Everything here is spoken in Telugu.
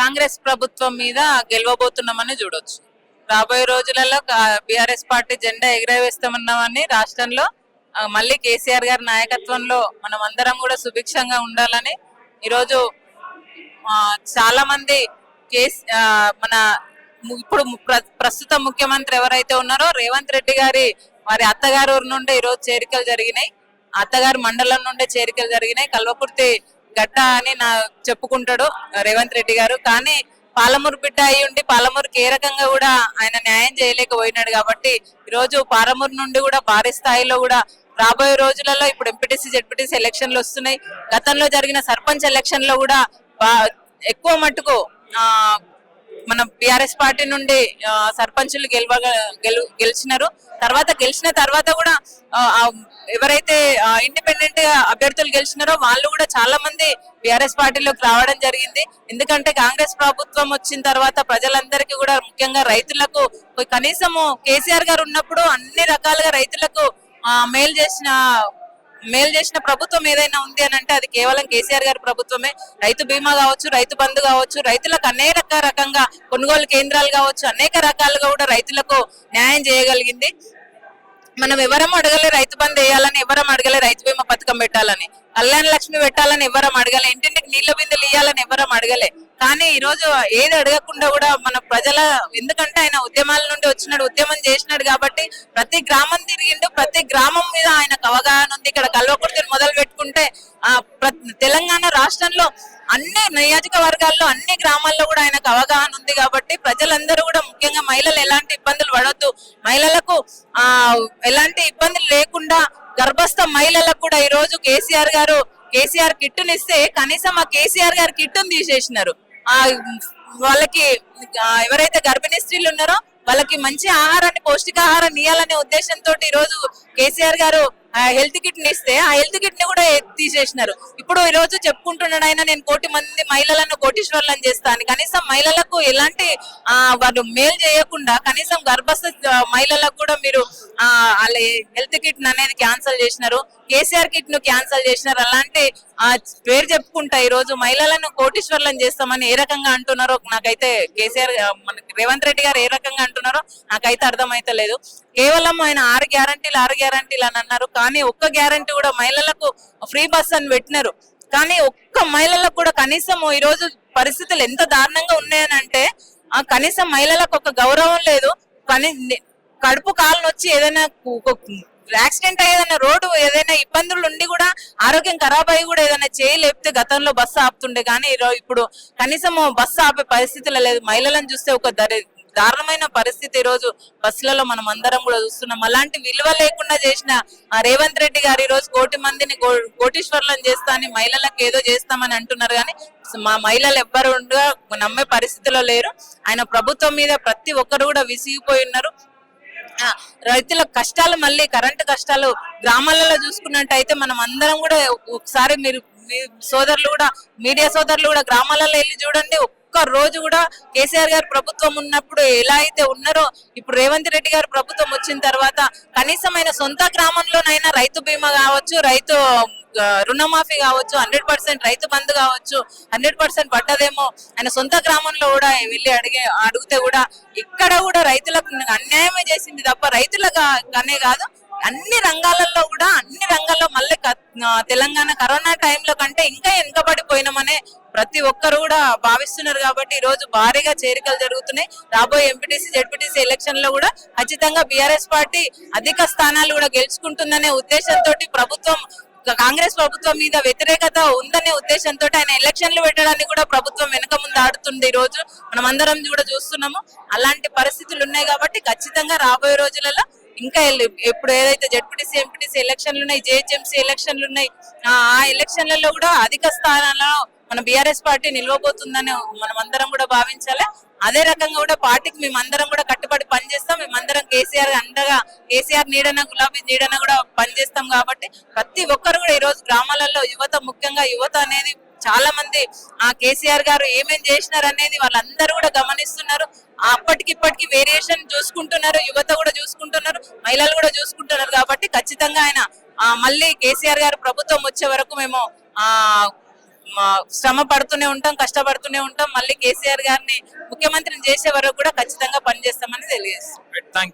కాంగ్రెస్ ప్రభుత్వం మీద గెలవబోతున్నామని చూడొచ్చు. రాబోయే రోజులలో బీఆర్ఎస్ పార్టీ జెండా ఎగరవేస్తామన్నామని రాష్ట్రంలో మళ్ళీ కేసీఆర్ గారి నాయకత్వంలో మనం అందరం కూడా సుభిక్షంగా ఉండాలని ఈరోజు చాలా మంది మన ఇప్పుడు ప్రస్తుత ముఖ్యమంత్రి ఎవరైతే ఉన్నారో రేవంత్ రెడ్డి గారి వారి అత్తగారి ఊరు నుండి ఈరోజు చేరికలు జరిగినాయి. అత్తగారి మండలం నుండే చేరికలు జరిగినాయి. కల్వకుర్తి గడ్డ అని చెప్పుకుంటాడు రేవంత్ రెడ్డి గారు. కానీ పాలమూరు బిడ్డ అయి ఉండి పాలమూరుకి ఏ రకంగా కూడా ఆయన న్యాయం చేయలేకపోయినాడు. కాబట్టి ఈరోజు పాలమూరు నుండి కూడా భారీ స్థాయిలో కూడా రాబోయే రోజులలో ఇప్పుడు ఎంపీటీసీ జెడ్పీటీసీ ఎలక్షన్లు వస్తున్నాయి. గతంలో జరిగిన సర్పంచ్ ఎలక్షన్ లో కూడా ఎక్కువ మట్టుకు మన బిఆర్ఎస్ పార్టీ నుండి సర్పంచులు గెలిచినారు. గెలిచిన తర్వాత కూడా ఎవరైతే ఇండిపెండెంట్ గా అభ్యర్థులు గెలిచినారో వాళ్ళు కూడా చాలా మంది బిఆర్ఎస్ పార్టీలోకి రావడం జరిగింది. ఎందుకంటే కాంగ్రెస్ ప్రభుత్వం వచ్చిన తర్వాత ప్రజలందరికీ కూడా ముఖ్యంగా రైతులకు కనీసము కేసీఆర్ గారు ఉన్నప్పుడు అన్ని రకాలుగా రైతులకు మేలు చేసిన ప్రభుత్వం ఏదైనా ఉంది అని అంటే అది కేవలం కేసీఆర్ గారి ప్రభుత్వమే. రైతు బీమా కావచ్చు, రైతు బంధు కావచ్చు, రైతులకు అనేక రకంగా కొనుగోలు కేంద్రాలు కావచ్చు, అనేక రకాలుగా కూడా రైతులకు న్యాయం చేయగలిగింది. మనం ఎవరం అడగలే రైతు బంధు వేయాలని, ఎవరం అడగలే రైతు బీమా పథకం పెట్టాలని, కళ్యాణ లక్ష్మి పెట్టాలని ఎవరం అడగలే, ఇంటింటికి నీళ్ల బిందెలు ఇవ్వాలని ఎవరం అడగలే. కానీ ఈ రోజు ఏది అడగకుండా కూడా మన ప్రజల, ఎందుకంటే ఆయన ఉద్యమాల నుండి వచ్చినాడు, ఉద్యమం చేసినాడు కాబట్టి ప్రతి గ్రామం తిరిగిండు, ప్రతి గ్రామం మీద ఆయనకు అవగాహన ఉంది. ఇక్కడ కల్వకుర్తిని మొదలు పెట్టుకుంటే తెలంగాణ రాష్ట్రంలో అన్ని నియోజకవర్గాల్లో అన్ని గ్రామాల్లో కూడా ఆయనకు అవగాహన ఉంది. కాబట్టి ప్రజలందరూ కూడా ముఖ్యంగా మహిళలు ఎలాంటి ఇబ్బందులు పడొద్దు, మహిళలకు ఎలాంటి ఇబ్బందులు లేకుండా గర్భస్థ మహిళలకు కూడా ఈ రోజు కేసీఆర్ కిట్టునిస్తే కనీసం ఆ కేసీఆర్ గారి కిట్టును తీసేసినారు. వాళ్ళకి ఎవరైతే గర్భిణీ స్త్రీలు ఉన్నారో వాళ్ళకి మంచి ఆహారాన్ని, పౌష్టికాహారాన్ని ఇవ్వాలనే ఉద్దేశంతో ఈ రోజు కేసీఆర్ గారు హెల్త్ కిట్ ని ఇస్తే ఆ హెల్త్ కిట్ ని కూడా తీసేసినారు. ఇప్పుడు ఈ రోజు చెప్పుకుంటున్నాడు ఆయన, నేను 1 కోటి మంది మహిళలను కోటీశ్వర్లను చేస్తాను. కనీసం మహిళలకు ఎలాంటి వాళ్ళు మేలు చేయకుండా కనీసం గర్భస్థ మహిళలకు కూడా మీరు హెల్త్ కిట్ అనేది క్యాన్సిల్ చేసినారు, కేసీఆర్ కిట్ ను క్యాన్సిల్ చేసినారు. అలాంటి పేరు చెప్పుకుంటా ఈ రోజు మహిళలను కోటీశ్వర్లను చేస్తామని ఏ రకంగా అంటున్నారో నాకైతే రేవంత్ రెడ్డి గారు ఏ రకంగా అంటున్నారో నాకైతే అర్థమైతే లేదు. కేవలం ఆయన 6 గ్యారంటీలు అని అన్నారు. కానీ ఒక్క గ్యారంటీ కూడా మహిళలకు ఫ్రీ బస్ అని పెట్టినారు. కానీ ఒక్క మహిళలకు కూడా కనీసం ఈ రోజు పరిస్థితులు ఎంత దారుణంగా ఉన్నాయని అంటే కనీసం మహిళలకు ఒక గౌరవం లేదు. కానీ కడుపు కాలను వచ్చి ఏదైనా యాక్సిడెంట్ అయ్యేదన్నా, రోడ్డు ఏదైనా ఇబ్బందులు ఉండి కూడా ఆరోగ్యం ఖరాబ్ అయ్యి కూడా ఏదైనా చేయలేపితే గతంలో బస్సు ఆపుతుండే. కానీ ఇప్పుడు కనీసం బస్సు ఆపే పరిస్థితులు లేదు. మహిళలను చూస్తే ఒక దారుణమైన పరిస్థితి ఈ రోజు బస్సులలో మనం అందరం కూడా చూస్తున్నాం. అలాంటి విలువ లేకుండా చేసిన రేవంత్ రెడ్డి గారు ఈ రోజు 1 కోటి మందిని కోటీశ్వర్లను చేస్తా అని మహిళలకు ఏదో చేస్తామని అంటున్నారు. కానీ మా మహిళలు ఎవ్వరు నమ్మే పరిస్థితిలో లేరు. ఆయన ప్రభుత్వం మీద ప్రతి ఒక్కరు కూడా విసిగిపోయి ఉన్నారు. రైతుల కష్టాలు, మళ్ళీ కరెంటు కష్టాలు గ్రామాలలో చూసుకున్నట్టయితే మనం అందరం కూడా ఒకసారి మీరు సోదరులు కూడా, మీడియా సోదరులు కూడా గ్రామాలలో వెళ్ళి చూడండి. ఒక్క రోజు కూడా కేసీఆర్ గారి ప్రభుత్వం ఉన్నప్పుడు ఎలా అయితే ఉన్నారో ఇప్పుడు రేవంత్ రెడ్డి గారి ప్రభుత్వం వచ్చిన తర్వాత కనీసం ఆయన సొంత గ్రామంలోనైనా రైతు బీమా కావచ్చు, రైతు రుణమాఫీ కావచ్చు, 100% రైతు బంధు కావచ్చు, 100% పడ్డదేమో. ఆయన సొంత గ్రామంలో కూడా వెళ్ళి అడిగితే కూడా ఇక్కడ కూడా రైతులకు అన్యాయమే చేసింది తప్ప రైతులనే కాదు అన్ని రంగాల్లో మళ్ళీ తెలంగాణ కరోనా టైంలో కంటే ఇంకా వెనుకబడిపోయినామనే ప్రతి ఒక్కరు కూడా భావిస్తున్నారు. కాబట్టి ఈ రోజు భారీగా చేరికలు జరుగుతున్నాయి. రాబోయే ఎంపీటీసీ జెడ్పీటీసీ ఎలక్షన్ లో కూడా ఖచ్చితంగా బీఆర్ఎస్ పార్టీ అధిక స్థానాలు కూడా గెలుచుకుంటుందనే ఉద్దేశంతో కాంగ్రెస్ ప్రభుత్వం మీద వ్యతిరేకత ఉందనే ఉద్దేశంతో ఆయన ఎలక్షన్లు పెట్టడానికి కూడా ప్రభుత్వం వెనుక ముందు ఆడుతుంది. ఈ రోజు మనం అందరం కూడా చూస్తున్నాము. అలాంటి పరిస్థితులు ఉన్నాయి. కాబట్టి ఖచ్చితంగా రాబోయే రోజులలో ఇంకా ఇప్పుడు ఏదైతే జెడ్పీటీసీ ఎంపీటీసీ ఎలక్షన్లు ఉన్నాయి, జేహెచ్ఎంసీ ఎలక్షన్లు ఉన్నాయి, ఆ ఎలక్షన్లలో కూడా అధిక స్థానాల్లో మన బీఆర్ఎస్ పార్టీ నిలవబోతుందని మనం అందరం కూడా భావించాలి. అదే రకంగా కూడా పార్టీకి మేమందరం కూడా కట్టుబడి పనిచేస్తాం. మేమందరం కేసీఆర్ అండగా, కేసీఆర్ నీడన, గులాబీ నీడన కూడా పనిచేస్తాం. కాబట్టి ప్రతి ఒక్కరు కూడా ఈ రోజు గ్రామాలలో యువత, ముఖ్యంగా యువత అనేది చాలా మంది కేసీఆర్ గారు ఏమేం చేసినారు అనేది వాళ్ళందరూ కూడా గమనిస్తున్నారు. అప్పటికిప్పటికి వేరియేషన్ చూసుకుంటున్నారు, యువత కూడా చూసుకుంటున్నారు, మహిళలు కూడా చూసుకుంటున్నారు. కాబట్టి ఖచ్చితంగా ఆయన మళ్ళీ కేసీఆర్ గారు ప్రభుత్వం వచ్చే వరకు మేము శ్రమ పడుతూనే ఉంటాం, కష్టపడుతూనే ఉంటాం. మళ్ళీ కేసీఆర్ గారిని ముఖ్యమంత్రిని చేసే వరకు కూడా ఖచ్చితంగా పనిచేస్తామని తెలియజేస్తాం. థ్యాంక్